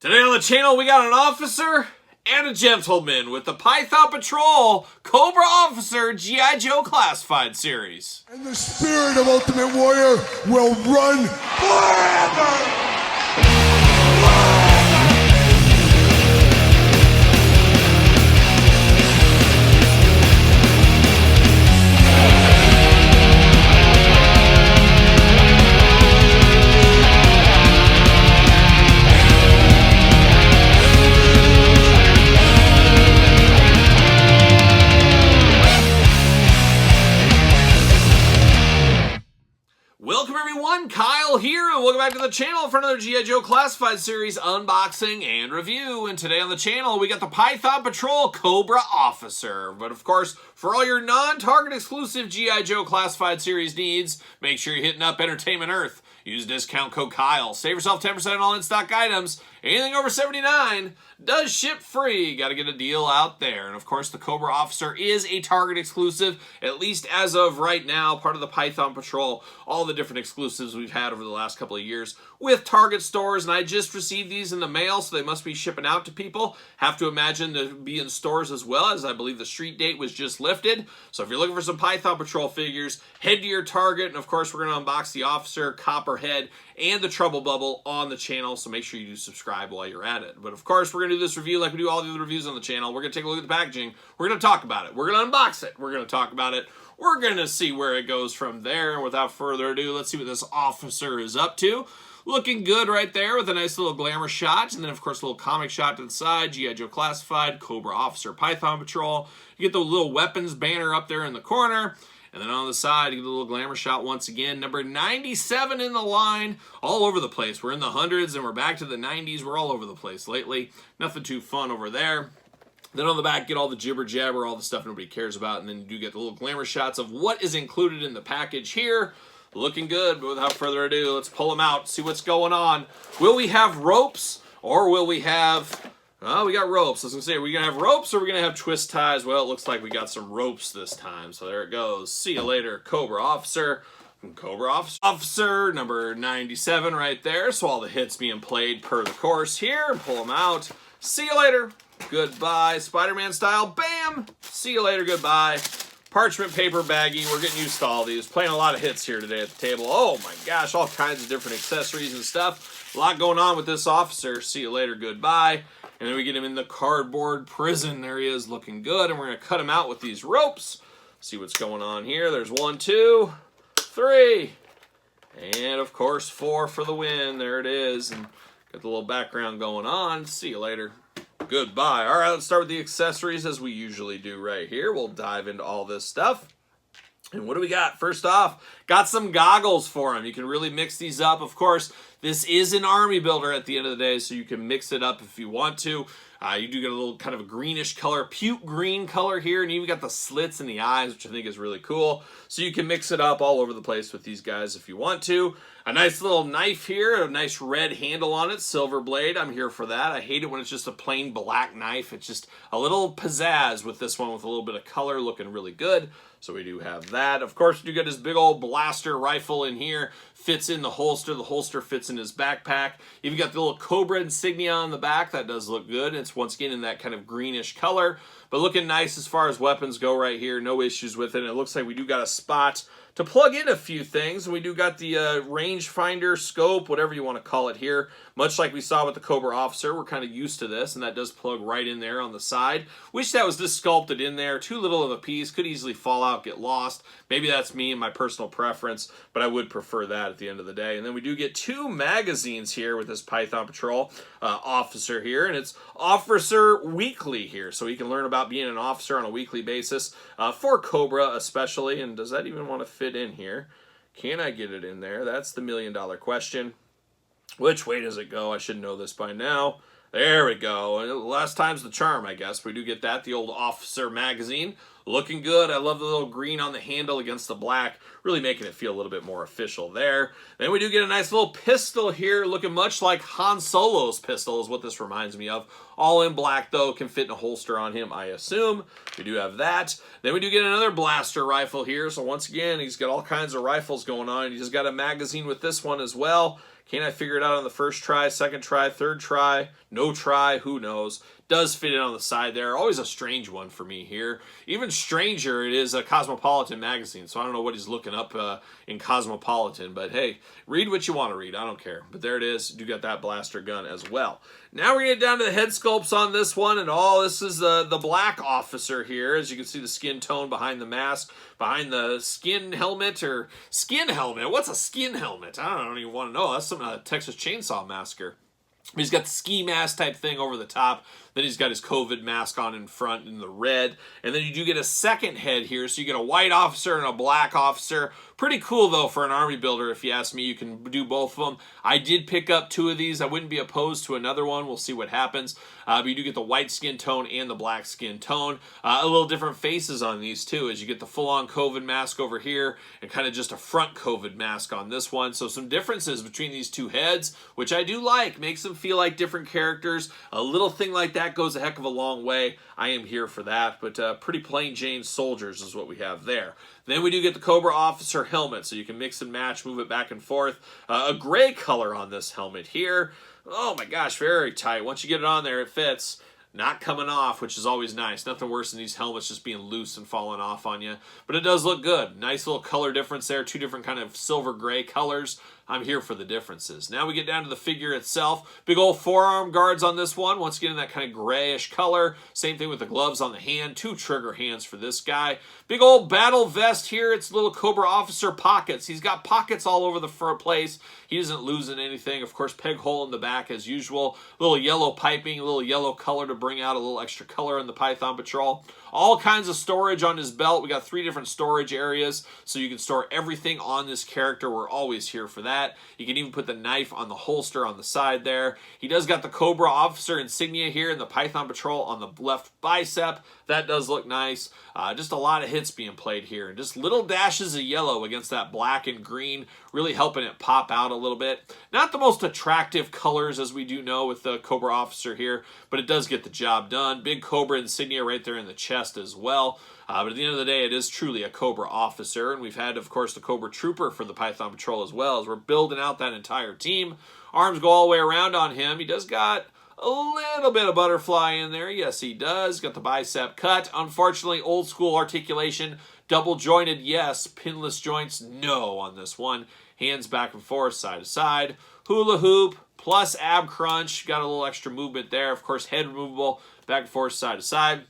Today on the channel, we got an officer and a gentleman with the Python Patrol Cobra Officer G.I. Joe Classified series. And the spirit of Ultimate Warrior will run forever! Welcome everyone, Kyle here, and welcome back to the channel for another G.I. Joe Classified series unboxing and review. And today on the channel, we got the Python Patrol Cobra Officer. But of course, for all your non-Target exclusive G.I. Joe Classified series needs, make sure you're hitting up Entertainment Earth. Use discount code Kyle. Save yourself 10% on all in-stock items. Anything over $79 does ship free. Got to get a deal out there. And of course, the Cobra Officer is a Target exclusive, at least as of right now, part of the Python Patrol. All the different exclusives we've had over the last couple of years with Target stores. And I just received these in the mail, so they must be shipping out to people. Have to imagine to be in stores as well, as I believe the street date was just lifted. So if you're looking for some Python Patrol figures, head to your Target. And of course, we're going to unbox the Officer, Copperhead, and the Trouble Bubble on the channel, so make sure you do subscribe while you're at it. But of course, we're going to do this review like we do all the other reviews on the channel. We're going to take a look at the packaging. We're going to talk about it. We're going to unbox it. We're going to talk about it. We're going to see where it goes from there. And without further ado, let's see what this officer is up to. Looking good right there with a nice little glamour shot. And then, of course, a little comic shot to the side. G.I. Joe Classified, Cobra Officer, Python Patrol. You get the little weapons banner up there in the corner. And then on the side, you get a little glamour shot once again. Number 97 in the line. All over the place. We're in the hundreds and we're back to the 90s. We're all over the place lately. Nothing too fun over there. Then on the back, get all the jibber jabber, all the stuff nobody cares about. And then you do get the little glamour shots of what is included in the package here. Looking good, but without further ado, let's pull them out, see what's going on. Will we have ropes or will we have... Oh, we got ropes. I was going to say, are we going to have ropes or are we going to have twist ties? Well, it looks like we got some ropes this time. So there it goes. See you later, Cobra Officer. Cobra Officer, number 97 right there. So all the hits being played per the course here. Pull them out. See you later. Goodbye. Spider-Man style. Bam. See you later. Goodbye. Parchment paper baggie. We're getting used to all these. Playing a lot of hits here today at the table. Oh my gosh, all kinds of different accessories and stuff. A lot going on with this officer. See you later. Goodbye. And then we get him in the cardboard prison. There he is, looking good. And we're going to cut him out with these ropes. See what's going on here. There's 1, 2, 3. And, of course, 4 for the win. There it is. And got the little background going on. See you later. Goodbye. All right, let's start with the accessories as we usually do right here. We'll dive into all this stuff. And what do we got? First off, got some goggles for him. You can really mix these up. Of course, this is an army builder at the end of the day, so you can mix it up if you want to. You do get a little kind of a greenish color, puke green color here, and you even got the slits in the eyes, which I think is really cool. So you can mix it up all over the place with these guys if you want to. A nice little knife here, a nice red handle on it, silver blade. I'm here for that. I hate it when it's just a plain black knife. It's just a little pizzazz with this one with a little bit of color, looking really good. So we do have that. Of course, you get his big old blaster rifle in here. Fits in the holster. The holster fits in his backpack. You've got the little Cobra insignia on the back. That does look good. It's once again in that kind of greenish color. But looking nice as far as weapons go right here. No issues with it. It looks like we do got a spot to plug in a few things. We do got the rangefinder, scope, whatever you want to call it here. Much like we saw with the Cobra Officer, we're kind of used to this, and that does plug right in there on the side. Wish that was just sculpted in there. Too little of a piece. Could easily fall out, get lost. Maybe that's me and my personal preference, but I would prefer that at the end of the day. And then we do get 2 magazines here with this Python Patrol officer here, and it's Officer Weekly here, so you can learn about being an officer on a weekly basis for Cobra especially. And does that even want to fit in here? Can I get it in there? That's the million-dollar question. Which way does it go? I should know this by now. There we go. Last time's the charm, I guess. We do get that, the old Officer magazine. Looking good. I love the little green on the handle against the black. Really making it feel a little bit more official there. Then we do get a nice little pistol here, looking much like Han Solo's pistol is what this reminds me of. All in black, though. Can fit in a holster on him, I assume. We do have that. Then we do get another blaster rifle here. So once again, he's got all kinds of rifles going on. He's got a magazine with this one as well. Can't I figure it out on the first try, second try, third try, no try, who knows? Does fit in on the side there. Always a strange one for me here. Even stranger, it is a Cosmopolitan magazine, so I don't know what he's looking up in Cosmopolitan, but hey, read what you want to read. I don't care. But there it is. You got that blaster gun as well. Now we're going to get down to the head sculpts on this one, and this is the black officer here. As you can see, the skin tone behind the mask, behind the skin helmet, or skin helmet. What's a skin helmet? I don't even want to know. That's some Texas Chainsaw Massacre. He's got the ski mask type thing over the top. Then he's got his COVID mask on in front in the red. And then you do get a second head here. So you get a white officer and a black officer. Pretty cool, though, for an army builder, if you ask me. You can do both of them. I did pick up 2 of these. I wouldn't be opposed to another one. We'll see what happens. But you do get the white skin tone and the black skin tone. A little different faces on these, too, as you get the full-on COVID mask over here and kind of just a front COVID mask on this one. So some differences between these 2 heads, which I do like. Makes them feel like different characters. A little thing like that goes a heck of a long way. I am here for that, but pretty plain Jane soldiers is what we have there. Then we do get the Cobra Officer helmet, so you can mix and match, move it back and forth. A gray color on this helmet here. Oh my gosh, very tight. Once you get it on there, it fits. Not coming off, which is always nice. Nothing worse than these helmets just being loose and falling off on you. But it does look good. Nice little color difference there. 2 different kind of silver gray colors. I'm here for the differences. Now we get down to the figure itself. Big old forearm guards on this one. Once again, in that kind of grayish color. Same thing with the gloves on the hand. 2 trigger hands for this guy. Big old battle vest here. It's little Cobra Officer pockets. He's got pockets all over the place. He isn't losing anything. Of course, peg hole in the back as usual. Little yellow piping, a little yellow color to bring out a little extra color in the Python Patrol. All kinds of storage on his belt. We got 3 different storage areas, so you can store everything on this character. We're always here for that. You can even put the knife on the holster on the side there. He does got the Cobra Officer insignia here and the Python Patrol on the left bicep. That does look nice. Just a lot of hits being played here. And just little dashes of yellow against that black and green, really helping it pop out a little bit. Not the most attractive colors, as we do know with the Cobra Officer here, but it does get the job done. Big Cobra insignia right there in the chest as well. But at the end of the day, it is truly a Cobra Officer. And we've had, of course, the Cobra Trooper for the Python Patrol as well, as we're building out that entire team. Arms go all the way around on him. He does got a little bit of butterfly in there. Yes, he does. Got the bicep cut. Unfortunately, old school articulation. Double jointed, yes. Pinless joints, no on this one. Hands back and forth, side to side. Hula hoop plus ab crunch. Got a little extra movement there. Of course, head removable, back and forth, side to side.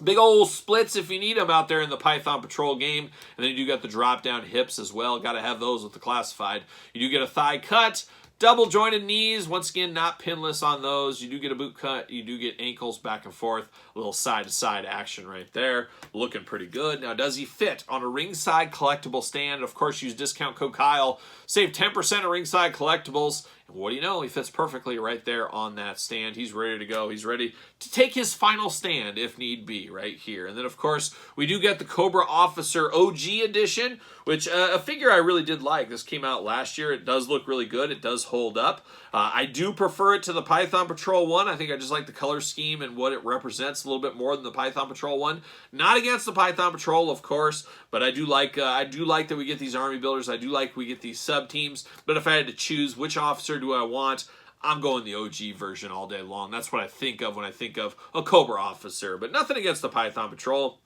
Big old splits if you need them out there in the Python Patrol game. And then you do got the drop down hips as well. Got to have those with the classified. You do get a thigh cut. Double jointed knees, once again, not pinless on those. You do get a boot cut. You do get ankles back and forth. A little side-to-side action right there. Looking pretty good. Now, does he fit on a ringside collectible stand? Of course, use discount code Kyle. Save 10% on ringside collectibles. And what do you know? He fits perfectly right there on that stand. He's ready to go. He's ready to take his final stand if need be right here. And then, of course, we do get the Cobra Officer OG edition, which a figure I really did like. This came out last year. It does look really good. It does hold up. I do prefer it to the Python Patrol one. I think I just like the color scheme and what it represents a little bit more than the Python Patrol one. Not against the Python Patrol, of course, but I do like that we get these army builders. I do like we get these sub teams. But if I had to choose which officer do I want, I'm going the OG version all day long. That's what I think of when I think of a Cobra Officer. But nothing against the Python Patrol.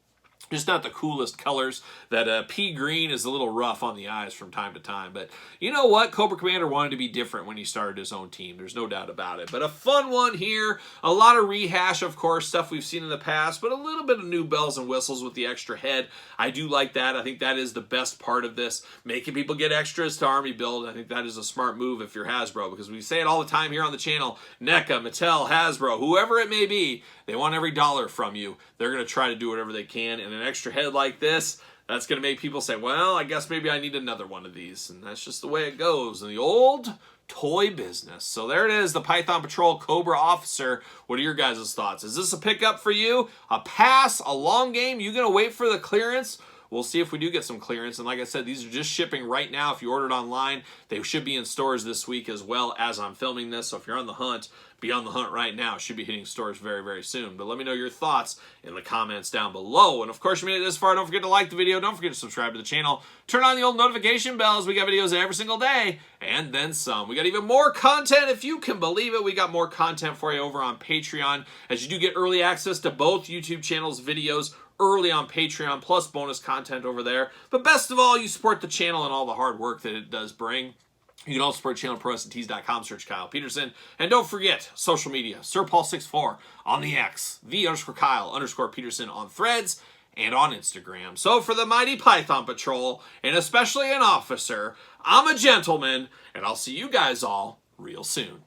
Just not the coolest colors. That pea green is a little rough on the eyes from time to time. But you know what? Cobra Commander wanted to be different when he started his own team. There's no doubt about it. But a fun one here. A lot of rehash, of course, stuff we've seen in the past. But a little bit of new bells and whistles with the extra head. I do like that. I think that is the best part of this. Making people get extras to army build. I think that is a smart move if you're Hasbro. Because we say it all the time here on the channel. NECA, Mattel, Hasbro, whoever it may be. They want every dollar from you. They're going to try to do whatever they can. And an extra head like this, that's going to make people say, well, I guess maybe I need another one of these. And that's just the way it goes in the old toy business. So there it is, the Python Patrol Cobra Officer. What are your guys' thoughts? Is this a pickup for you? A pass? A long game? You going to wait for the clearance? we'll see if we do get some clearance. And like I said, these are just shipping right now. If you ordered online, they should be in stores this week as well as I'm filming this. So if you're on the hunt, be on the hunt right now. It should be hitting stores very, very soon. But let me know your thoughts in the comments down below. And of course, you made it this far. Don't forget to like the video. Don't forget to subscribe to the channel. Turn on the old notification bells. We got videos every single day and then some. We got even more content, if you can believe it. We got more content for you over on Patreon, as you do get early access to both YouTube channels' videos early on Patreon, plus bonus content over there. But best of all, you support the channel and all the hard work that it does bring. You can also support channel ProWrestlingTees.com, search Kyle Peterson. And don't forget, social media, SirPaul64 on the X, _Kyle_Peterson on Threads and on Instagram. So for the mighty Python Patrol, and especially an officer, I'm a gentleman, and I'll see you guys all real soon.